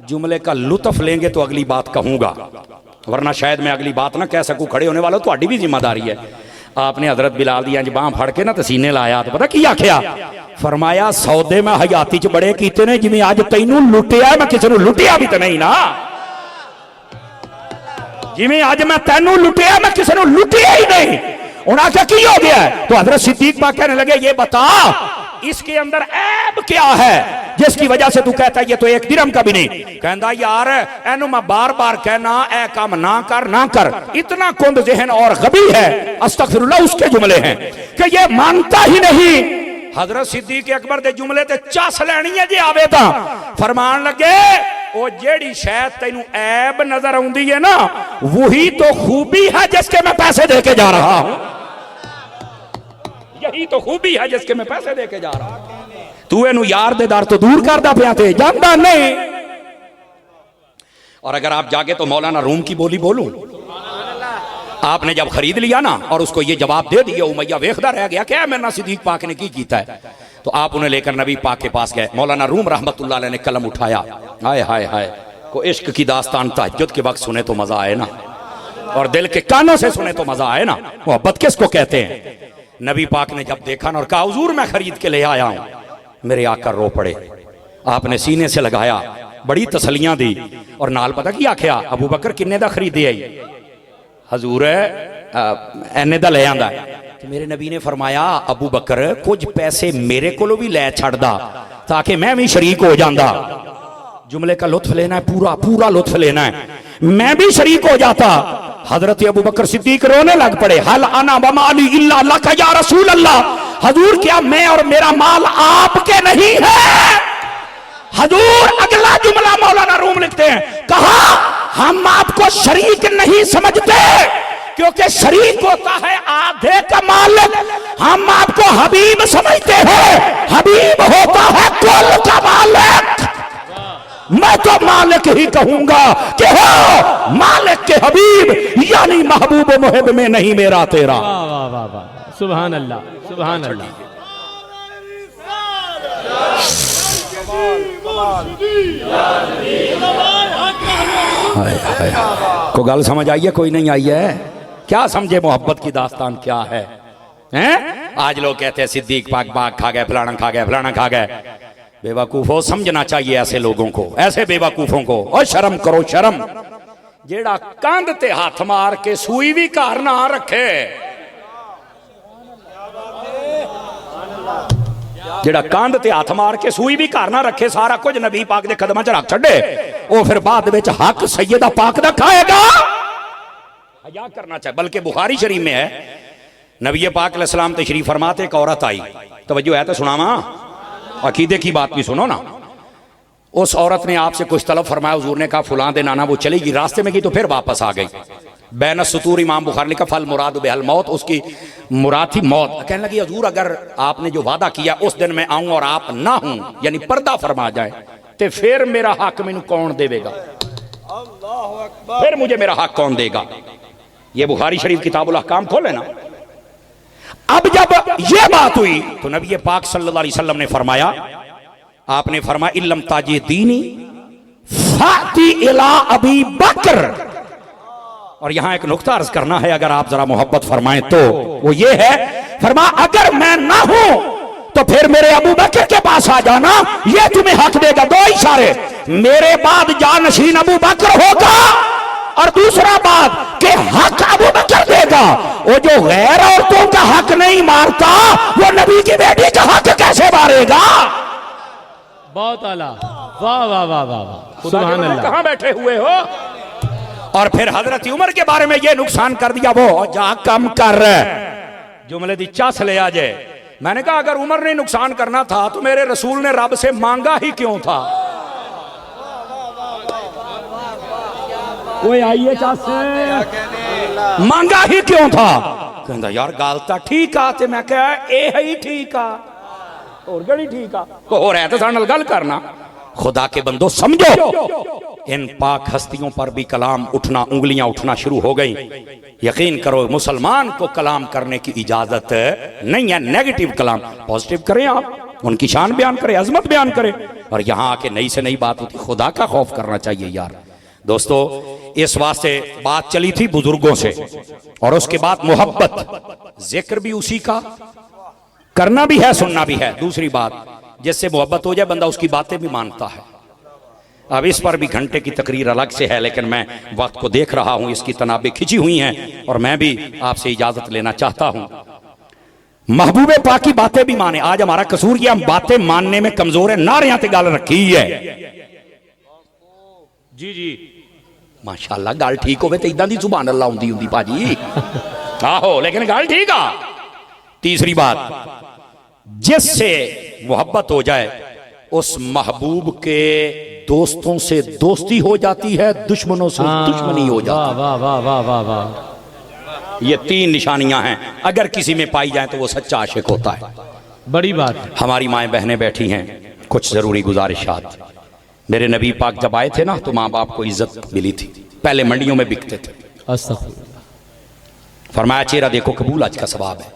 जुमले का लुत्फ लेंगे तो अगली बात कहूंगा, वरना शायद मैं अगली बात ना कह सकूं। खड़े होने वालों ਤੁਹਾਡੀ भी जिम्मेदारी है। आपने हजरत बिलाल दी अंज बांह फड़ के ना तसीने लाया तो पता की आख्या? फरमाया सौदे मैं हयाती च बड़े कीते ने, जिवें अज तैनू लुटिया मैं किसी नूं लुटिया भी तो नहीं ना। जिवें अज मैं तैनू लुटिया मैं किसी नूं लुटिया ही नहीं। उन्हें आख्या की हो गया? तो हजरत सिद्दीक पाक कहने लगे ये बता इसके अंदर ऐब क्या है जिसकी वजह से तू कहता है ये तो एक दिरहम का भी नहीं। कहता यार एनू मैं बार बार कहना ए काम ना कर ना कर, इतना कुंद जहन और गबी है, अस्तगफिरुल्लाह उसके जुमले हैं कि ये मानता ही नहीं। हजरत सिद्दीक अकबर दे जुमले ते चस लैनी है जे आवे तां फरमान लगे ओ जेड़ी शायद तेनू ऐब नजर आउंदी है ना वही तो खूबी है जिसके मैं पैसे देके जा रहा हूं। यही तो खूबी है जिसके मैं पैसे देके जा रहा हूं। तू एनू यार दे दर तो दूर करदा पिया ते जानदा नहीं। और अगर आप जागे तो मौलाना रूम की बोली बोलूं। आपने जब खरीद लिया ना और उसको ये जवाब दे दिया, उमैया वेखदा रह गया क्या मेरे ना सिद्दीक पाक ने की कीता है। तो आप उन्हें लेकर नबी पाक के पास गए। मौलाना रूम रहमतुल्लाह अलैह ने कलम उठाया। हाय हाय हाय, को इश्क की दास्तान तहज्जुद के वक्त सुने तो मजा आए ना, और दिल के कानों से सुने तो मजा आए ना। मोहब्बत किसको कहते हैं? नबी पाक ने जब देखा ना और कहा हुजूर मैं खरीद के ले आया हूं, मेरे आका रो पड़े। आपने सीने से लगाया, बड़ी तसलियां दी और नाल पता की आख्या? अबू बकर किन्ने दा खरीदे आई? हजूर एने दा ले आंदा। तो मेरे नबी ने फरमाया अबू बकर कुछ पैसे मेरे को भी लै छड़दा ताकि मैं भी शरीक हो जाता। जुमले का लुत्फ लेना है, पूरा पूरा लुत्फ लेना है, मैं भी शरीक हो जाता। हजरत अबू बकर सिद्दीक रोने लग पड़े। हल अना बमाली इल्ला लका या रसूल अल्लाह, हजूर क्या मैं और मेरा माल आपके नहीं है? हजूर अगला जुमला मौलाना रूम लिखते हैं, कहा हम आपको शरीक नहीं समझते क्योंकि शरीक होता है आधे का मालिक, हम आपको हबीब समझते हैं, हबीब होता है कुल का मालिक। मैं तो मालिक ही कहूंगा कि हो मालिक के हबीब, यानी महबूब मुहिब में नहीं मेरा तेरा। वाह वाह वाह वाह, सुभान अल्लाह सुभान अल्लाह। को गल समझ आई है? कोई नहीं आई है? क्या समझे मोहब्बत की दास्तान क्या है? हैं? आज लोग कहते हैं सिद्दीक पाक बाग खा गए, फलाना खा गए, फलाना खा गए। बेवकूफो समझना चाहिए ऐसे लोगों को, ऐसे बेवकूफों को। और शर्म करो शर्म, जेड़ा कंध ते हाथ मार के सूई भी घर ना रखे, जेड़ा कंध ते हाथ मार के सूई भी घर ना रखे, सारा कुछ नबी पाक दे कदमां च रख छड़े, वो फिर बाद विच हक सैयदा पाक दा खाएगा। हया करना चाहिए। बल्कि बुखारी शरीफ में है, नबी पाक अलैहिस्सलाम तशरीफ फरमाते एक औरत आई, तवज्जो है तो सुनावा, अकीदे की बात भी सुनो ना। उस औरत ने आपसे कुछ तलब फरमाया, हुजूर ने कहा फुलां दे नाना, वो चलेगी, रास्ते में गई तो फिर वापस आ गई। बैन सुतूर इमाम बुखारी लिखा फल मुराद बेहल मौत, उसकी मुराद थी मौत। कहने लगी हजूर अगर आपने जो वादा किया उस दिन मैं आऊं और आप ना हूं, यानी पर्दा फरमा जाए, तो फिर मेरा हक मैनू कौन देगा? फिर मुझे मेरा हक कौन देगा? ये बुखारी शरीफ किताबुल अहकाम खोले ना। अब जब ये बात हुई तो नबी पाक सल्लल्लाहु अलैहि वसल्लम ने फरमाया, आपने फरमाया इल्लम ताजी दीनी फाती इला अबी बकर। और यहां एक नुक्ता अर्ज करना है, अगर आप जरा मोहब्बत फरमाएं तो वो ये है, फरमा अगर मैं ना हूं तो फिर मेरे अबू बकर के पास आ जाना, ये तुम्हें हक देगा। दो इशारे, मेरे बाद जानशीन अबू बकर होगा और दूसरा बात कि हक अबू बकर देगा। वो जो गैर औरतों का हक नहीं मारता वो नबी की बेटी का हक कैसे मारेगा? बहुत आला, वाह वाह वाह वाह वाह, सुभान अल्लाह। कहां बैठे हुए हो? और फिर हजरत उमर के बारे में ये नुकसान कर दिया, वो जा कम कर जुमले दी चस ले आ जाए। मैंने कहा अगर उमर ने नुकसान करना था तो मेरे रसूल ने रब से मांगा ही क्यों था? कोई आइए चस, मांगा ही क्यों था? कहता यार गाल तो ठीक आ, ते मैं कहा ए ही ठीक आ। और गड़ी ठीक आ हो रहा है तो साढ़े नाल गल करना। खुदा के बंदो समझो, इन पाक हस्तियों पर भी कलाम उठना, उंगलियां उठना शुरू हो गई। यकीन करो मुसलमान को कलाम करने की इजाजत नहीं है। नेगेटिव कलाम, पॉजिटिव करें आप, उनकी शान बयान करें, अजमत बयान करें, और यहां आके नई से नई बात होती। खुदा का खौफ करना चाहिए यार। दोस्तों इस वास्ते बात चली थी बुजुर्गों से, और उसके बाद मोहब्बत, जिक्र भी उसी का, करना भी है, सुनना भी है। दूसरी बात, जिससे मोहब्बत हो जाए बंदा उसकी बातें भी मानता है। अब इस पर भी घंटे की तकरीर अलग से है, लेकिन मैं वक्त को देख रहा हूं, इसकी तनाबें खिंची हुई हैं, और मैं भी आपसे इजाजत लेना चाहता हूं। महबूबे पाक की बातें भी माने। आज हमारा कसूर ये, हम बातें मानने में कमजोर है। नारियां ते गल रखी है जी जी माशाअल्लाह, गल ठीक होवे ते इदां दी सुभान अल्लाह हुंदी हुंदी भाजी आहो, लेकिन गल ठीक आ। तीसरी बात, जिससे मोहब्बत हो जाए उस महबूब के दोस्तों से दोस्ती हो जाती है, दुश्मनों से दुश्मनी हो जाती है। वाह वाह वाह वाह वाह, ये तीन निशानियां हैं, अगर किसी में पाई जाए तो वो सच्चा आशिक होता है। बड़ी बात है। हमारी माएं बहनें बैठी हैं, कुछ जरूरी गुजारिशात। मेरे नबी पाक जब आए थे ना तो माँ बाप को इज्जत मिली थी, पहले मंडियों में बिकते थे। अस्तगफुरुल्लाह। फरमाया चेहरा देखो कबूल आज का सवाब है।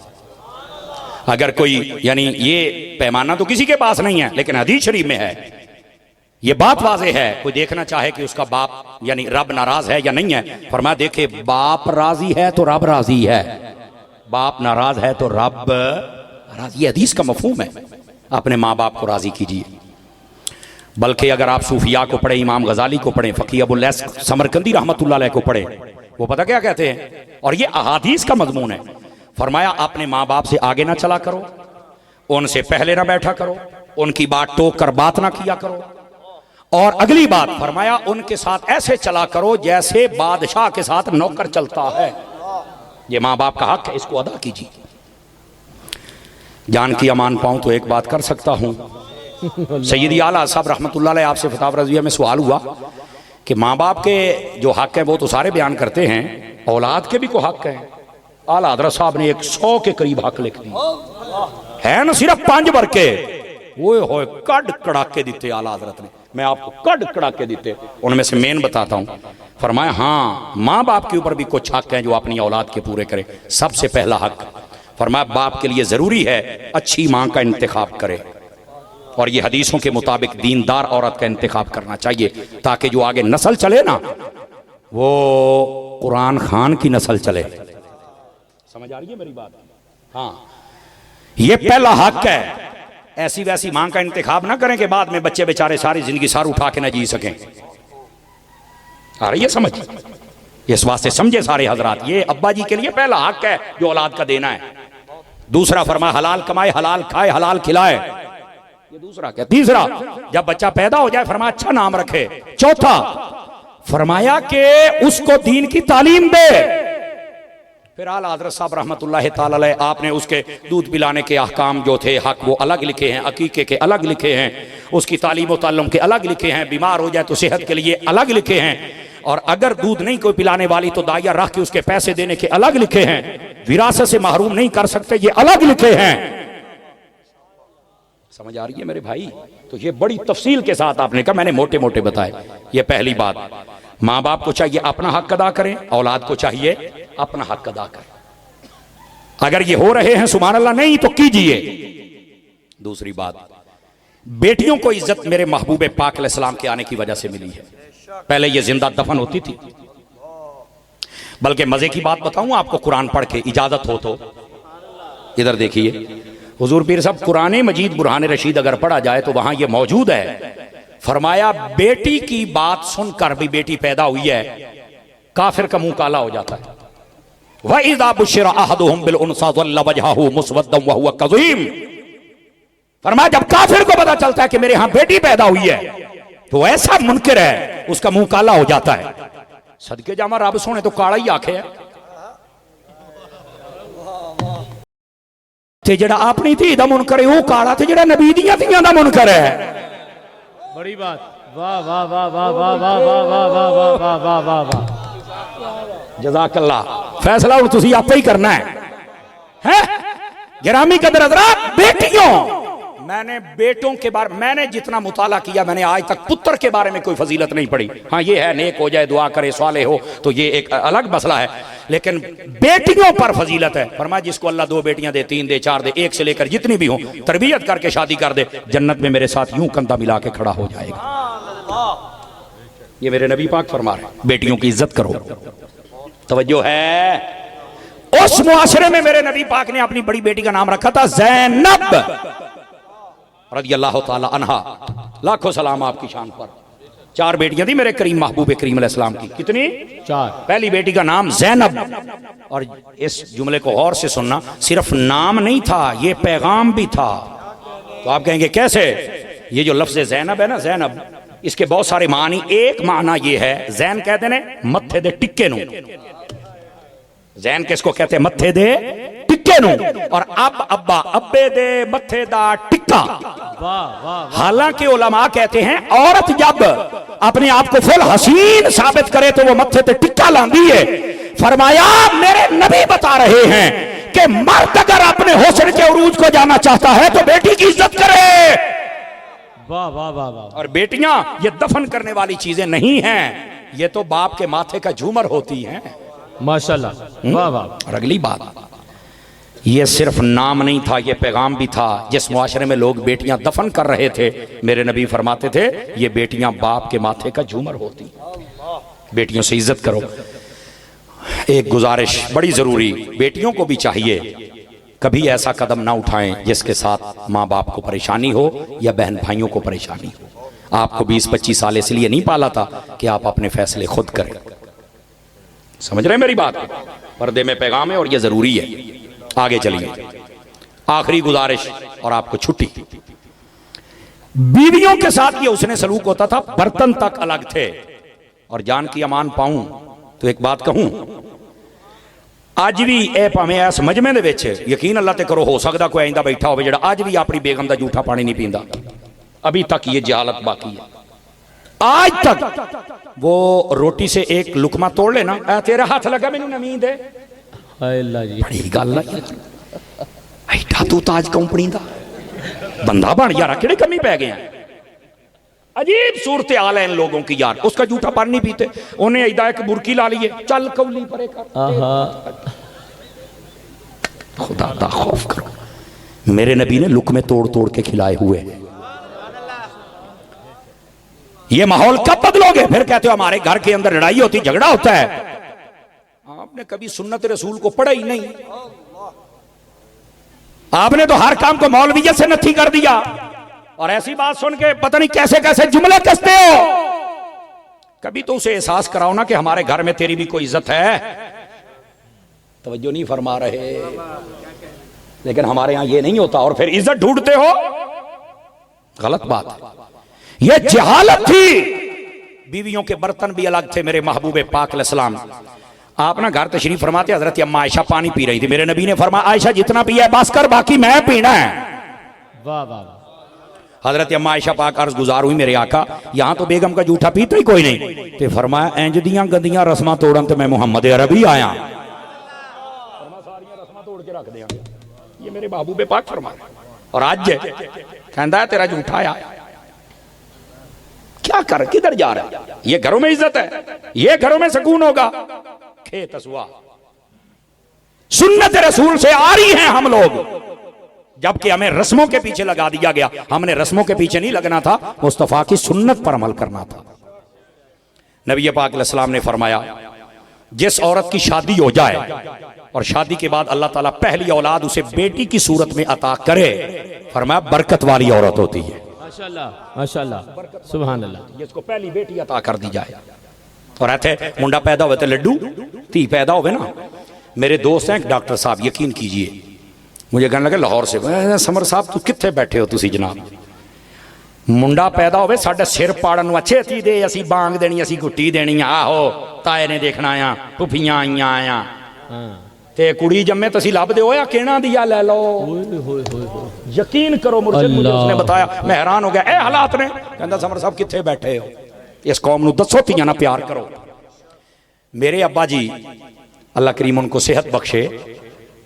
अगर कोई, यानी ये पैमाना तो किसी के पास नहीं है, लेकिन हदीस शरीफ में है, ये बात वाज़े है। कोई देखना चाहे कि उसका बाप यानी रब नाराज है या नहीं है, फरमाया देखे बाप राजी है तो रब राजी है, बाप नाराज है तो रब राजी। ये हदीस का मफहूम है। अपने माँ बाप को राजी कीजिए। बल्कि अगर आप सूफिया को पढ़े, इमाम गजाली को पढ़े, फ़कीह अबुल लैस समरकंदी रहमतुल्लाह अलैह को पढ़े, वो पता क्या कहते हैं, और ये अहादीस का मजमून है। फरमाया अपने माँ बाप से आगे ना चला करो, उनसे पहले ना बैठा करो, उनकी बात टोक कर बात ना किया करो, और अगली बात फरमाया उनके साथ ऐसे चला करो जैसे बादशाह के साथ नौकर चलता है। ये माँ बाप का हक है, इसको अदा कीजिए। जान की अमान पाऊं तो एक बात कर सकता हूं। सैयदी आला साहब रहमतुल्लाह अलैह, आपसे फतावा रज़विया में सवाल हुआ कि माँ बाप के जो हक है वो तो सारे बयान करते हैं, औलाद के भी को हक है। आला हज़रत साहब ने 100 के करीब हक लिख दिए है ना, सिर्फ 5 वर्ग के। वो होए कड़ कड़ाके दिते आला हज़रत ने, मैं आपको कड़ कड़ाके दिते। उनमें से मेन बताता हूँ। फरमाया हाँ, माँ बाप के ऊपर भी कुछ हक हैं जो अपनी औलाद के पूरे करे। सबसे पहला हक फरमाया बाप के लिए जरूरी है अच्छी माँ का इंतखाब करे, और ये हदीसों के मुताबिक दीनदार औरत का इंतखाब करना चाहिए, ताकि जो आगे नस्ल चले ना वो कुरान खान की नस्ल चले। समझ आ रही है मेरी बात? हाँ, ये पहला हक है। ऐसी वैसी मां का इंतखाब ना करें कि बाद में बच्चे बेचारे सारी जिंदगी सार उठा के ना जी सकें। आ रही है समझ? इस वास्ते समझे सारे हजरात, ये अब्बा जी के लिए पहला हक है जो औलाद का देना है। दूसरा फरमाया हलाल कमाए, हलाल खाए, हलाल खिलाए, ये दूसरा क्या। तीसरा, जब बच्चा पैदा हो जाए फरमाया अच्छा नाम रखे। चौथा फरमाया कि उसको दीन की तालीम दे। फिर आला हज़रत साहब रहमतुल्लाह ताला अलैह, आपने उसके दूध पिलाने के अहकाम जो थे हक वो अलग लिखे हैं, अकीके के अलग लिखे हैं, उसकी तालीम व ताल्लुम के अलग लिखे हैं, बीमार हो जाए तो सेहत के लिए अलग लिखे हैं, और अगर दूध नहीं कोई पिलाने वाली तो दाइया रख के उसके पैसे देने के अलग लिखे हैं, विरासत से महरूम नहीं कर सकते ये अलग लिखे हैं। समझ आ रही है मेरे भाई? तो ये बड़ी तफसील के साथ आपने कहा, मैंने मोटे मोटे बताए। ये पहली बात, माँ बाप को चाहिए अपना हक अदा करें, औलाद को चाहिए अपना हक अदा करें। अगर ये हो रहे हैं सुभान अल्लाह, नहीं तो कीजिए। दूसरी बात, बेटियों को इज्जत मेरे महबूबे पाक अलैहिस्सलाम के आने की वजह से मिली है। पहले ये जिंदा दफन होती थी। बल्कि मजे की बात बताऊं आपको, कुरान पढ़ के इजाजत हो तो इधर देखिए, हुजूर पीर साहब कुरान मजीद बुरहान रशीद अगर पढ़ा जाए तो वहां ये मौजूद है। फरमाया बेटी की बात सुनकर भी, बेटी पैदा हुई है, काफिर का मुंह काला हो जाता है। वइज़ा बुश्शिरा अहदुहुम बिल उन्सा ज़ल्ला वजहुहु मुस्वद्दन व हुवा कज़ीम। फरमाया जब काफिर को पता चलता है कि मेरे यहां बेटी पैदा हुई है तो ऐसा मुनकिर है, उसका मुंह काला हो जाता है। सदके जामा रब सोने तो काला ही आखे है ते जेड़ा अपनी धी दा मुनकर है वो काला, ते जेड़ा नबी दियां धीयां दा मुनकर है। बड़ी बात, वाह वाह वाह वाह वाह वाह वाह वाह वाह वाह वाह वाह वाह। जज़ाकल्लाह। फैसला हुण तुसीं आपे ही करना है। गिरामी कदर हज़रात, बेटियों मैंने बेटों के बारे, मैंने जितना मुताला किया, मैंने आज तक पुत्र के बारे में कोई फजीलत नहीं पढ़ी। हाँ ये है नेक हो जाए, दुआ करे, स्वाले हो, तो ये एक अलग मसला है, लेकिन बेटियों पर फजीलत है। फरमाया जिसको अल्लाह 2 बेटियां दे, 3 दे, 4 दे, 1 से लेकर जितनी भी हो, तरबियत करके शादी कर दे, जन्नत में मेरे साथ यूं कंधा मिला के खड़ा हो जाएगा। ये मेरे नबी पाक फरमा रहे, बेटियों की इज्जत करो। तवज्जो है। उस मुआशरे में मेरे नबी पाक ने अपनी बड़ी बेटी का नाम रखा था ज़ैनब रज़ियल्लाहु ताला अन्हा। लाखों सलाम आपकी शान पर। 4 बेटियां थी मेरे करीम महबूब करीम अलैहिस्सलाम की। कितनी? 4। पहली बेटी का नाम ज़ैनब। और इस जुमले को गौर से सुनना, सिर्फ नाम नहीं था, ये पैगाम भी था। तो आप कहेंगे कैसे? ये जो लफ्ज़ ज़ैनब है ना, ज़ैनब, इसके बहुत सारे मानी। एक माना ये है, ज़ैन कहते ने मत्थे दे टिक्के नू। ज़ैन किसको कहते? मत्थे दे टिक्के नू। और अब अब्बा, अब्बे दे मत्थे दा टिक्का। हालांकि उलमा कहते हैं औरत जब अपने आप को फुल हसीन साबित करे तो वो मत्थे ते टिक्का लांदी है। फरमाया मेरे नबी बता रहे हैं कि मर्द अगर अपने हुस्न के उरूज को जाना चाहता है तो बेटी की इज्जत करे। वाह वाह वाह वाह। और बेटियां ये दफन करने वाली चीजें नहीं हैं, ये तो बाप के माथे का झूमर होती हैं। माशाल्लाह, वाह वाह। और अगली बात, ये सिर्फ नाम नहीं था, ये पैगाम भी था। जिस मुआशरे में लोग बेटियां दफन कर रहे थे, मेरे नबी फरमाते थे ये बेटियां बाप के माथे का झूमर होती। बेटियों से इज्जत करो। एक गुजारिश बड़ी जरूरी, बेटियों को भी चाहिए कभी ऐसा कदम ना उठाएं जिसके साथ माँ बाप को परेशानी हो या बहन भाइयों को परेशानी हो। आपको 20-25 साल इसलिए नहीं पाला था कि आप अपने फैसले खुद करें। समझ रहे हैं मेरी बात? पर्दे में पैगाम है और ये जरूरी है। आगे चलिए, आखिरी गुजारिश और आपको छुट्टी। बीवियों के साथ ये उसने सलूक होता था, बर्तन तक अलग थे। और जान की अमान पाऊं तो एक बात कहूं, आज भी ए भावें इस मजमे दे विच यकीन अल्लाह ते करो, हो सकदा कोई आइंदा बैठा होवे जिहड़ा आज भी अपनी बेगम दा जूठा पानी नहीं पींदा। अभी तक ये जहालत बाकी है। आज तक वो रोटी से एक लुकमा तोड़ लेना, तेरा हाथ लगा मैनू नवीं दे, अल्लाह जी बड़ी गल है। ऐठा तू ताज कंपनी दा बंदा बन यार, किहड़े कमी पै गए हैं। अजीब सूरत हाल है इन लोगों की यार। उसका जूठा पानी नहीं पीते, उन्हें इदा एक बुरकी ला लिए, चल कौली परे कर। खुदा दा खौफ करो। मेरे नबी ने लुक में तोड़ तोड़ के खिलाए हुए हैं। ये माहौल कब बदलोगे? फिर कहते हो हमारे घर के अंदर लड़ाई होती, झगड़ा होता है। आपने कभी सुन्नत रसूल को पढ़ा ही नहीं। आपने तो हर काम को मौलवियत से नथी कर दिया। और ऐसी बात सुन के पता नहीं कैसे कैसे जुमले कसते हो। कभी तो उसे एहसास कराओ ना कि हमारे घर में तेरी भी कोई इज्जत है। तवज्जो नहीं फरमा रहे। लेकिन हमारे यहां ये नहीं होता और फिर इज्जत ढूंढते हो। गलत बात है। यह जहालत थी। बीवियों के बर्तन भी अलग थे। मेरे महबूब पाक अलैहिस्सलाम आप ना घर तशरीफ फरमाते, हजरत अम्मा आयशा पानी पी रही थी। मेरे नबी ने फरमाया आयशा जितना पिया है बस कर, बाकी मैं पीना है। वाह वाह। हजरत अम्मा आयशा पाक अर्ज गुजार हुई, मेरे आका यहां तो बेगम का जूठा पीता ही कोई नहीं। ते फरमाया इंज दियां गंदियां रस्मां तोड़न ते मैं मुहम्मद अरबी आया। सारियां रस्मां तोड़ के रख दियां। ये मेरे महबूब पाक फरमाया। और आज कहता है तेरा जूठा आया। क्या कर, किधर जा रहा है? ये घरों में इज्जत है, ये घरों में सुकून होगा। खेत असुआ सुन्नत रसूल से आ रही हैं हम लोग, जबकि हमें रस्मों के पीछे लगा दिया गया। हमने रस्मों के पीछे नहीं लगना था, मुस्तफा की सुन्नत पर अमल करना था। नबी पाक अलैहिस्सलाम ने फरमाया जिस औरत की शादी हो जाए और शादी के बाद अल्लाह ताला पहली औलाद उसे बेटी की सूरत में अता करे, फरमाया बरकत वाली औरत होती है। माशाअल्लाह माशाअल्लाह सुभान अल्लाह। जिसको पहली बेटी अता कर दी जाए। और ऐसे मुंडा पैदा होवे तो लड्डू, धी पैदा होवे ना। मेरे दोस्त हैं डॉक्टर साहब, यकीन कीजिए, मुझे कहने लगे लाहौर से, समर साहब तू कित्थे बैठे हो तुसी जनाब? मुंडा पैदा होवे साडे सिर पाड़न नूं अच्छे थी दे, असी बांग देनी, असी गुट्टी देनी। आहो ताए ने देखना आया, पुफियां आईयां आया ते कुड़ी जम्मे तसी लब दे होया केना दिया ले लो। यकीन करो मुर्शिद, मुझे उसने बताया, मैं हैरान हो गया। ए हालात ने कहंदा समर साहब कित्थे बैठे हो? इस कौम नूं दसो तियां ना प्यार करो। मेरे अब्बा जी अल्लाह करीम उनको सेहत बख्शे,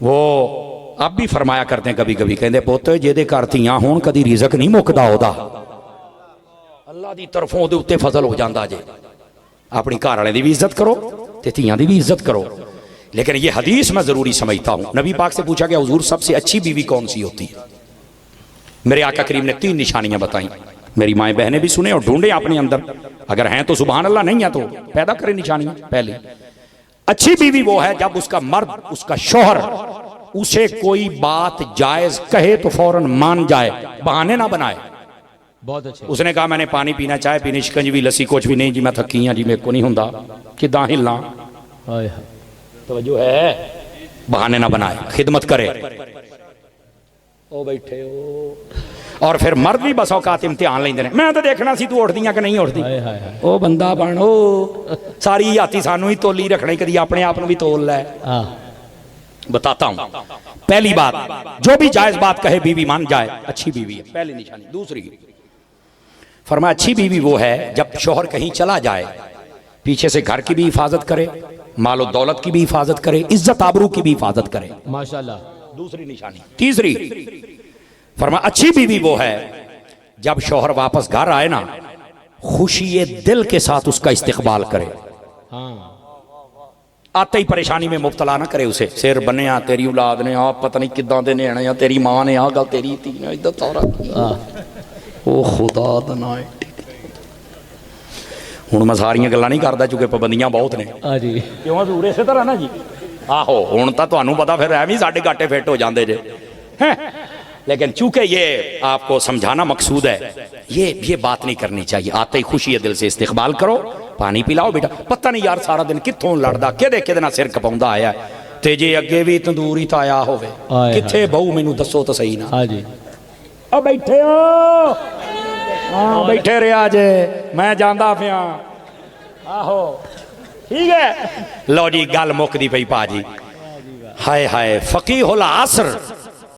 वो आप भी फरमाया करते हैं कभी कभी, कहते पुੱਤ ਜਿਹਦੇ ਘਰ ਧੀਆਂ ਹੋਣ ਕਦੀ ਰਿਜ਼ਕ नहीं ਮੁੱਕਦਾ ਉਹਦਾ, अल्लाह ਦੀ ਤਰਫੋਂ ਉਹਦੇ ਉੱਤੇ ਫਜ਼ਲ ਹੋ ਜਾਂਦਾ ਜੇ। अपनी घर वाले की भी इज्जत करो ते धीयां की भी इज्जत करो। लेकिन ये हदीस मैं जरूरी समझता हूं। नबी पाक से पूछा गया हुजूर सबसे अच्छी बीवी कौन सी होती है? मेरे आका करीम ने 3 निशानियां बताई। मेरी माएँ बहनें भी सुने और ढूंढे अपने अंदर, अगर हैं तो सुभान अल्लाह, नहीं है तो पैदा करें निशानियां। पहली, अच्छी बीवी वो है जब उसका मर्द, उसका शौहर उसे कोई बात जायज कहे तो फौरन मान जाए, बहाने ना बनाए। बहुत अच्छे। उसने कहा मैंने पानी पीना, चाय पीनी, शिकंजवी, लस्सी, कुछ भी नहीं जी मैं थकी हाँ जी, मेरे को नहीं होंदा, किदां हिलना, तो जो है बहाने ना बनाए, खिदमत करे। ओ बैठे हो। और फिर मर्द भी बस औकात इम्तिहान लेंदे ने, मैं तो देखना सी तू उठदियां कि नहीं उठदी। ओ बंदा बनो, सारी हाथी सानू ही तोली रखना, कदी अपने आप भी तोल लै। बताता हूं। पहली बात, जो भी जायज बात कहे बीवी मान जाए, अच्छी बीवी है, पहली निशानी। दूसरी, फरमाया अच्छी बीवी वो है जब शौहर कहीं चला जाए, पीछे से घर की भी हिफाजत करे, मालो दौलत की भी हिफाजत करे, इज्जत आबरू की भी हिफाजत करे। माशाल्लाह। दूसरी निशानी। तीसरी, फरमाया अच्छी बीवी वो है जब शौहर वापस घर आए ना, खुशी दिल के साथ उसका इस्तकबाल करे। हाँ। आते ही परेशानी में मुब्तला ना करे उसे, सिर बनिया तेरी औलाद ने आप पता नहीं किदां दे ने या तेरी मां ने आ गल तेरी धी ने इधर सारा ओ खुदा दा नाम। हुण मैं सारियां गल्लां नहीं करदा चूंकि पाबंदियां बहुत ने। हां जी। क्यों हजूर इसे तरह ना जी। आहो हुण तां तुहानूं पता फिर एवें साडे गाटे फिट हो जांदे जे। लेकिन चूंकि ये आपको समझाना मकसूद है, ये बात नहीं करनी चाहिए। आते ही खुशी है दिल से इस्तकबाल करो, पानी पिलाओ बेटा। पता नहीं यार सारा दिन कित्थों लड़दा किहदे नाल सिर खपाउंदा आया ते जे अगे भी तंदूर ही ताया होवे, कित्थे बहु मैनू दसो तो सही ना। हाँ जी। ओ बैठे हो, हाँ बैठे रहा जे, मैं जांदा पिया। आहो ठीक है। लो जी गल मुकदी पई भाजी। हाय हाय फकीहुल असर